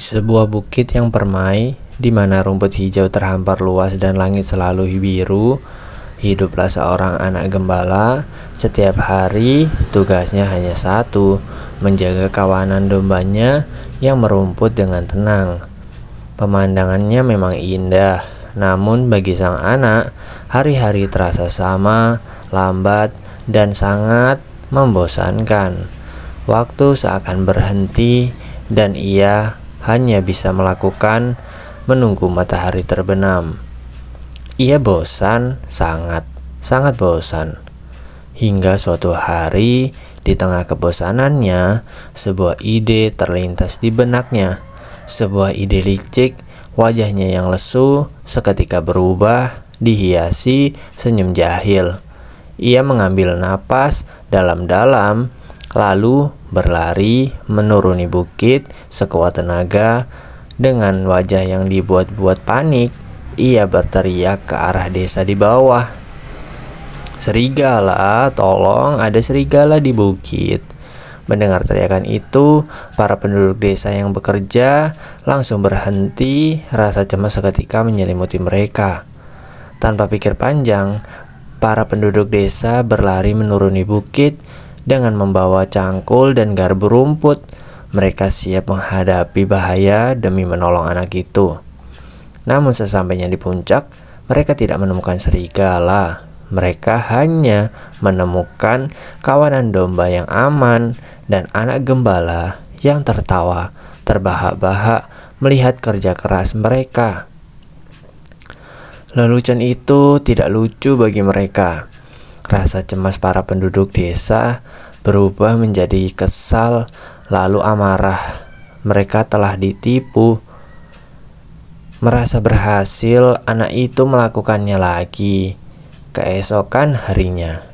sebuah bukit yang permai, di mana rumput hijau terhampar luas dan langit selalu biru, hiduplah seorang anak gembala. Setiap hari tugasnya hanya satu, menjaga kawanan dombanya yang merumput dengan tenang. Pemandangannya memang indah, namun bagi sang anak, hari-hari terasa sama, lambat, dan sangat membosankan. Waktu seakan berhenti dan ia hanya bisa melakukan menunggu matahari terbenam. Ia bosan, sangat bosan. Hingga suatu hari, di tengah kebosanannya, sebuah ide terlintas di benaknya. Sebuah ide licik, wajahnya yang lesu seketika berubah, dihiasi senyum jahil. Ia mengambil napas dalam-dalam, lalu berlari menuruni bukit sekuat tenaga. Dengan wajah yang dibuat-buat panik, ia berteriak ke arah desa di bawah. "Serigala, tolong, ada serigala di bukit." Mendengar teriakan itu, para penduduk desa yang bekerja langsung berhenti. Rasa cemas seketika menyelimuti mereka. Tanpa pikir panjang, para penduduk desa berlari menuruni bukit dengan membawa cangkul dan garpu rumput. Mereka siap menghadapi bahaya demi menolong anak itu. Namun sesampainya di puncak, mereka tidak menemukan serigala. Mereka hanya menemukan kawanan domba yang aman dan anak gembala yang tertawa terbahak-bahak melihat kerja keras mereka. Lelucon itu tidak lucu bagi mereka. Rasa cemas para penduduk desa berubah menjadi kesal, lalu amarah. Mereka telah ditipu. Merasa berhasil, anak itu melakukannya lagi keesokan harinya,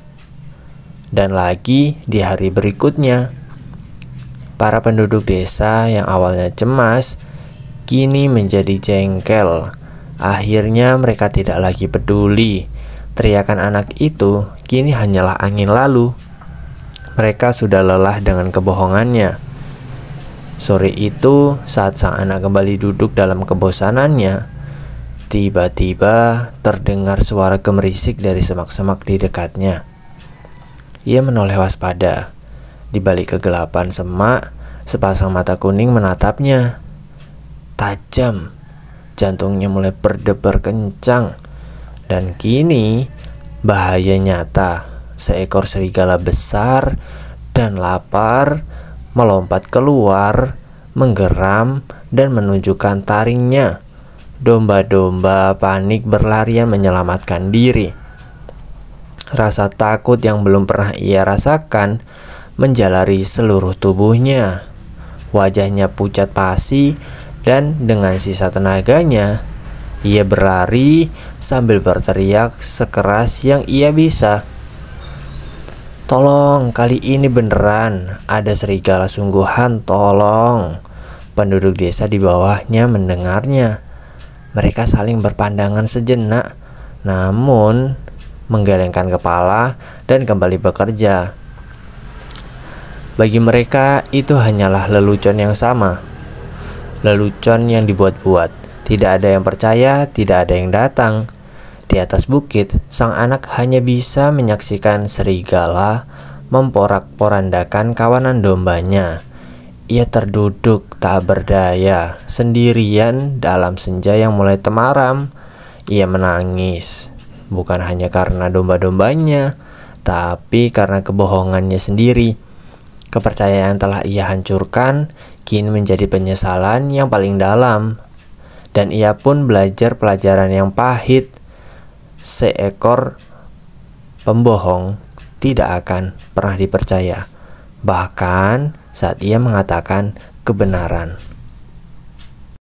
dan lagi di hari berikutnya. Para penduduk desa yang awalnya cemas kini menjadi jengkel. Akhirnya mereka tidak lagi peduli. Teriakan anak itu kini hanyalah angin lalu. Mereka sudah lelah dengan kebohongannya. Sore itu, saat sang anak kembali duduk dalam kebosanannya, tiba-tiba terdengar suara gemerisik dari semak-semak di dekatnya. Ia menoleh waspada. Di balik kegelapan semak, sepasang mata kuning menatapnya. Tajam, jantungnya mulai berdebar kencang. Dan kini, bahaya nyata. Seekor serigala besar dan lapar melompat keluar, menggeram dan menunjukkan taringnya. Domba-domba panik berlarian menyelamatkan diri. Rasa takut yang belum pernah ia rasakan menjalari seluruh tubuhnya. Wajahnya pucat pasi dan dengan sisa tenaganya, ia berlari sambil berteriak sekeras yang ia bisa. "Tolong, kali ini beneran, ada serigala sungguhan, tolong." Penduduk desa di bawahnya mendengarnya. Mereka saling berpandangan sejenak, namun menggelengkan kepala dan kembali bekerja. Bagi mereka itu hanyalah lelucon yang sama. Lelucon yang dibuat-buat. Tidak ada yang percaya, tidak ada yang datang. Di atas bukit, sang anak hanya bisa menyaksikan serigala memporak-porandakan kawanan dombanya. Ia terduduk tak berdaya, sendirian dalam senja yang mulai temaram. Ia menangis, bukan hanya karena domba-dombanya, tapi karena kebohongannya sendiri. Kepercayaan telah ia hancurkan, kini menjadi penyesalan yang paling dalam. Dan ia pun belajar pelajaran yang pahit. Seekor pembohong tidak akan pernah dipercaya, bahkan saat ia mengatakan kebenaran.